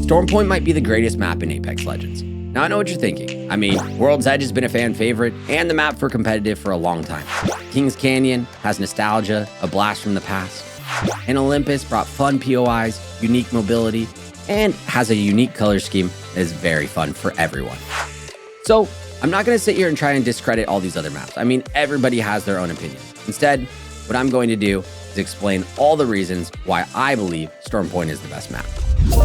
Storm Point might be the greatest map in Apex Legends. Now I know what you're thinking. I mean, World's Edge has been a fan favorite and the map for competitive for a long time. Kings Canyon has nostalgia, a blast from the past. And Olympus brought fun POIs, unique mobility, and has a unique color scheme that is very fun for everyone. So I'm not going to sit here and try and discredit all these other maps. I mean, everybody has their own opinion. Instead, what I'm going to do is explain all the reasons why I believe Storm Point is the best map.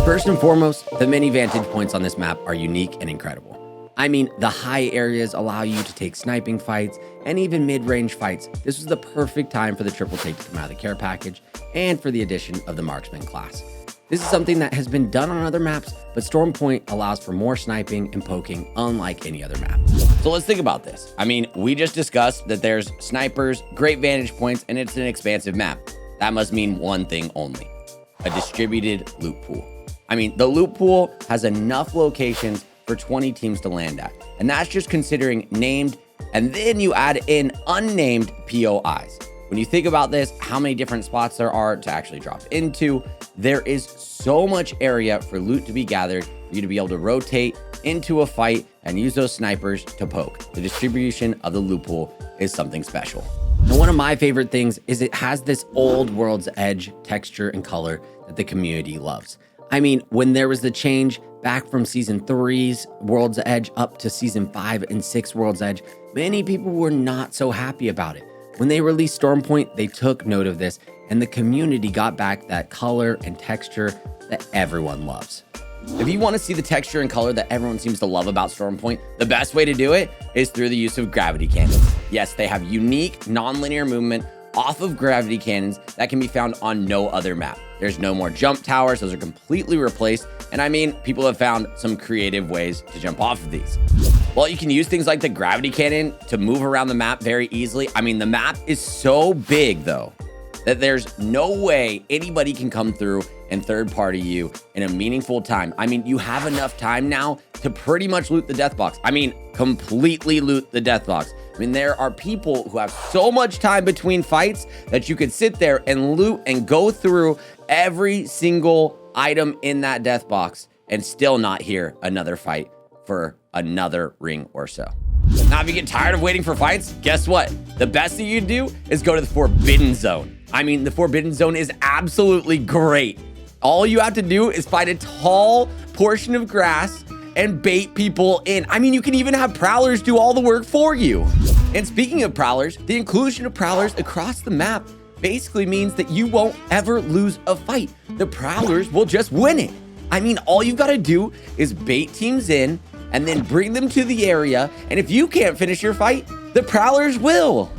First and foremost, the many vantage points on this map are unique and incredible. I mean, the high areas allow you to take sniping fights and even mid-range fights. This was the perfect time for the triple take to come out of the care package and for the addition of the marksman class. This is something that has been done on other maps, but Storm Point allows for more sniping and poking unlike any other map. So let's think about this. I mean, we just discussed that there's snipers, great vantage points, and it's an expansive map. That must mean one thing only: a distributed loot pool. I mean, the loot pool has enough locations for 20 teams to land at, and that's just considering named, and then you add in unnamed POIs. When you think about this, how many different spots there are to actually drop into, there is so much area for loot to be gathered for you to be able to rotate into a fight and use those snipers to poke. The distribution of the loot pool is something special. And one of my favorite things is it has this old World's Edge texture and color that the community loves. I mean, when there was the change back from Season 3's World's Edge up to Season 5 and 6 World's Edge, many people were not so happy about it. When they released Storm Point, they took note of this, and the community got back that color and texture that everyone loves. If you want to see the texture and color that everyone seems to love about Storm Point, the best way to do it is through the use of gravity cannons. Yes, they have unique non-linear movement off of gravity cannons that can be found on no other map. There's no more jump towers. Those are completely replaced. And I mean, people have found some creative ways to jump off of these. Well, you can use things like the gravity cannon to move around the map very easily. I mean, the map is so big though, that there's no way anybody can come through and third party you in a meaningful time. I mean, you have enough time now to pretty much loot the death box. I mean, completely loot the death box. I mean, there are people who have so much time between fights that you could sit there and loot and go through every single item in that death box and still not hear another fight for another ring or so. Now, if you get tired of waiting for fights, guess what? The best thing you can do is go to the Forbidden Zone. I mean, the Forbidden Zone is absolutely great. All you have to do is find a tall portion of grass and bait people in. I mean, you can even have prowlers do all the work for you. And speaking of prowlers, the inclusion of prowlers across the map basically means that you won't ever lose a fight. The prowlers will just win it. I mean, all you've got to do is bait teams in and then bring them to the area. And if you can't finish your fight, the prowlers will.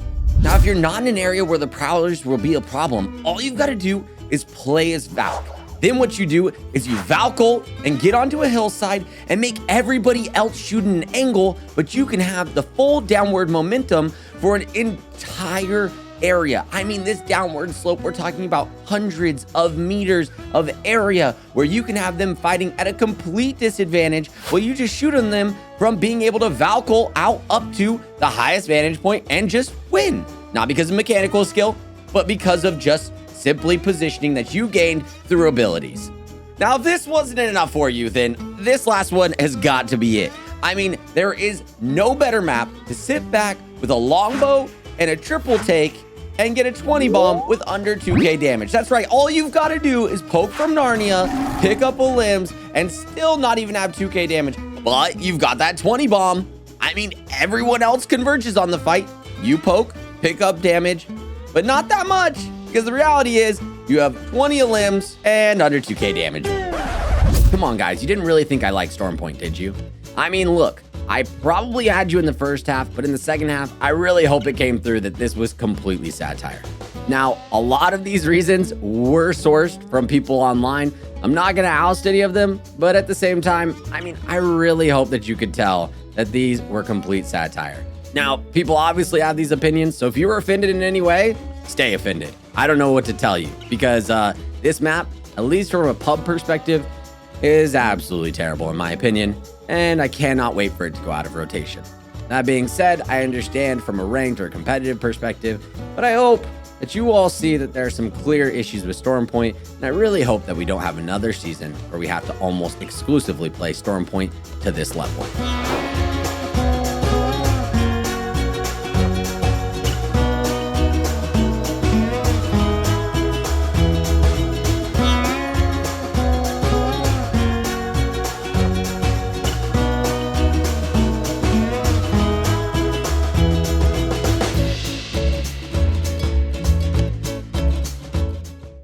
Now, if you're not in an area where the prowlers will be a problem, all you've got to do is play as Valk. Then what you do is you Valkyl and get onto a hillside and make everybody else shoot in an angle, but you can have the full downward momentum for an entire area. I mean, this downward slope, we're talking about hundreds of meters of area where you can have them fighting at a complete disadvantage while you just shoot on them from being able to Valkyl out up to the highest vantage point and just win. Not because of mechanical skill, but because of just simply positioning that you gained through abilities. Now, if this wasn't enough for you, then this last one has got to be it. I mean, there is no better map to sit back with a longbow and a triple take and get a 20 bomb with under 2k damage. That's right, all you've got to do is poke from Narnia, pick up a limbs, and still not even have 2k damage, but you've got that 20 bomb. I mean, everyone else converges on the fight. You poke, pick up damage, but not that much, because the reality is you have 20 limbs and under 2k damage. Come on, guys, you didn't really think I liked Storm Point, did you? I mean, look, I probably had you in the first half, but in the second half, I really hope it came through that this was completely satire. Now, a lot of these reasons were sourced from people online. I'm not gonna oust any of them, but at the same time, I mean, I really hope that you could tell that these were complete satire. Now, people obviously have these opinions, so if you were offended in any way, stay offended. I don't know what to tell you, because this map, at least from a pub perspective, is absolutely terrible in my opinion, and I cannot wait for it to go out of rotation. That being said, I understand from a ranked or competitive perspective, but I hope that you all see that there are some clear issues with Stormpoint, and I really hope that we don't have another season where we have to almost exclusively play Stormpoint to this level.